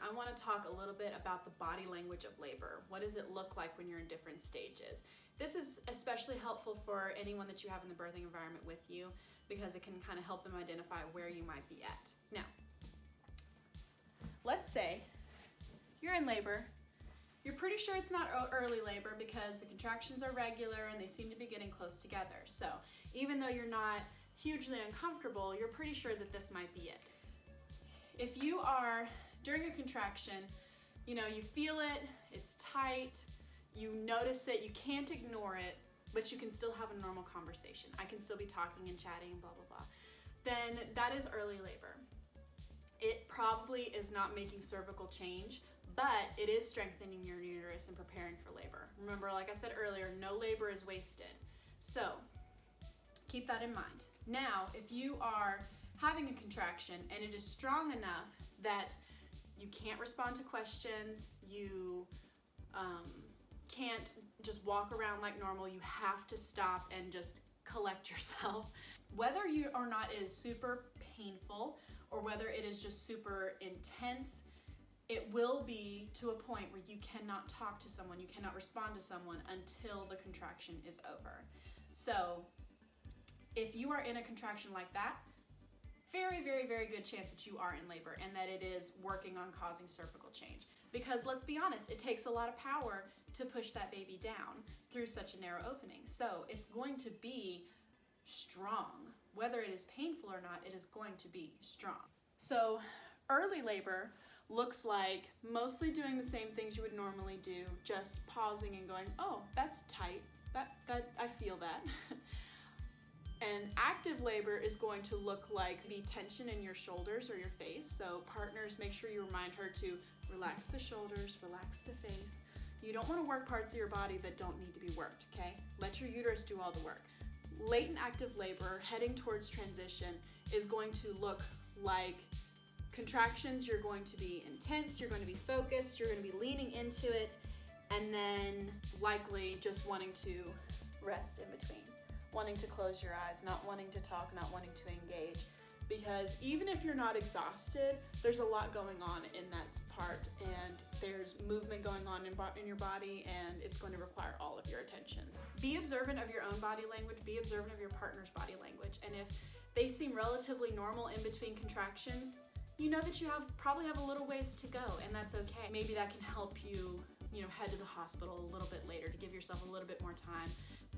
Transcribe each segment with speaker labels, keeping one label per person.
Speaker 1: I want to talk a little bit about the body language of labor. What does it look like when you're in different stages? This is especially helpful for anyone that you have in the birthing environment with you, because it can kind of help them identify where you might be at. Now, let's say you're in labor. You're pretty sure it's not early labor because the contractions are regular and they seem to be getting close together. So even though you're not hugely uncomfortable, you're pretty sure that this might be it. If you are during a contraction, you feel it, it's tight, you notice it, you can't ignore it, but you can still have a normal conversation. I can still be talking and chatting and blah, blah, blah. Then that is early labor. It probably is not making cervical change, but it is strengthening your uterus and preparing for labor. Remember, like I said earlier, no labor is wasted. So keep that in mind. Now, if you are having a contraction and it is strong enough that you can't respond to questions, you can't just walk around like normal, you have to stop and just collect yourself. Whether you or not it is super painful or whether it is just super intense, it will be to a point where you cannot talk to someone, you cannot respond to someone until the contraction is over. So if you are in a contraction like that, very, very, very good chance that you are in labor and that it is working on causing cervical change. Because let's be honest, it takes a lot of power to push that baby down through such a narrow opening. So it's going to be strong. Whether it is painful or not, it is going to be strong. So early labor looks like mostly doing the same things you would normally do, just pausing and going, oh, that's tight, that I feel that. And active labor is going to look like the tension in your shoulders or your face. So partners, make sure you remind her to relax the shoulders, relax the face. You don't want to work parts of your body that don't need to be worked, okay? Let your uterus do all the work. Latent active labor, heading towards transition, is going to look like contractions. You're going to be intense, you're going to be focused, you're going to be leaning into it, and then likely just wanting to rest in between. Wanting to close your eyes, not wanting to talk, not wanting to engage. Because even if you're not exhausted, there's a lot going on in that part, and there's movement going on in your body, and it's going to require all of your attention. Be observant of your own body language, be observant of your partner's body language, and if they seem relatively normal in between contractions, you know that you probably have a little ways to go, and that's okay. Maybe that can help you, head to the hospital a little bit later to give yourself a little bit more time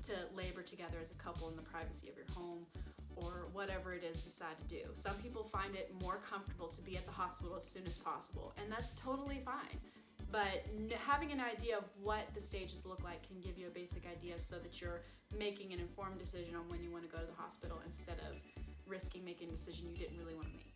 Speaker 1: to labor together as a couple in the privacy of your home or whatever it is you decide to do. Some people find it more comfortable to be at the hospital as soon as possible, and that's totally fine. But having an idea of what the stages look like can give you a basic idea so that you're making an informed decision on when you want to go to the hospital instead of risking making a decision you didn't really want to make.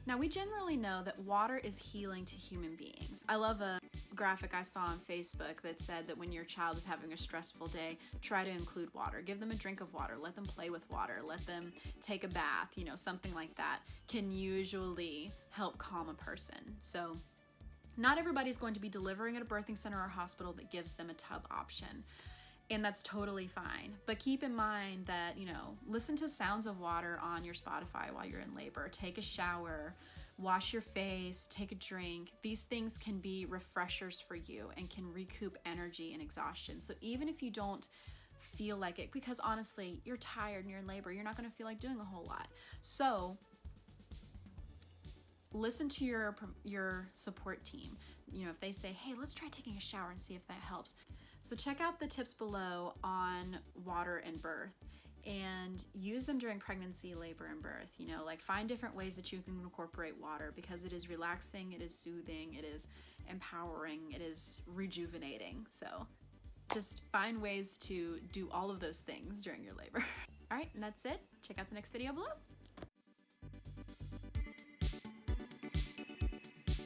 Speaker 1: Now, we generally know that water is healing to human beings. I love a graphic I saw on Facebook that said that when your child is having a stressful day, try to include water. Give them a drink of water, let them play with water, let them take a bath, something like that can usually help calm a person. So not everybody's going to be delivering at a birthing center or hospital that gives them a tub option. And that's totally fine. But keep in mind that, listen to sounds of water on your Spotify while you're in labor. Take a shower, wash your face, take a drink. These things can be refreshers for you and can recoup energy and exhaustion. So even if you don't feel like it, because honestly, you're tired and you're in labor, you're not going to feel like doing a whole lot. So listen to your support team. If they say, hey, let's try taking a shower and see if that helps. So check out the tips below on water and birth and use them during pregnancy, labor, and birth. Find different ways that you can incorporate water because it is relaxing, it is soothing, it is empowering, it is rejuvenating. So just find ways to do all of those things during your labor. All right, and that's it. Check out the next video below.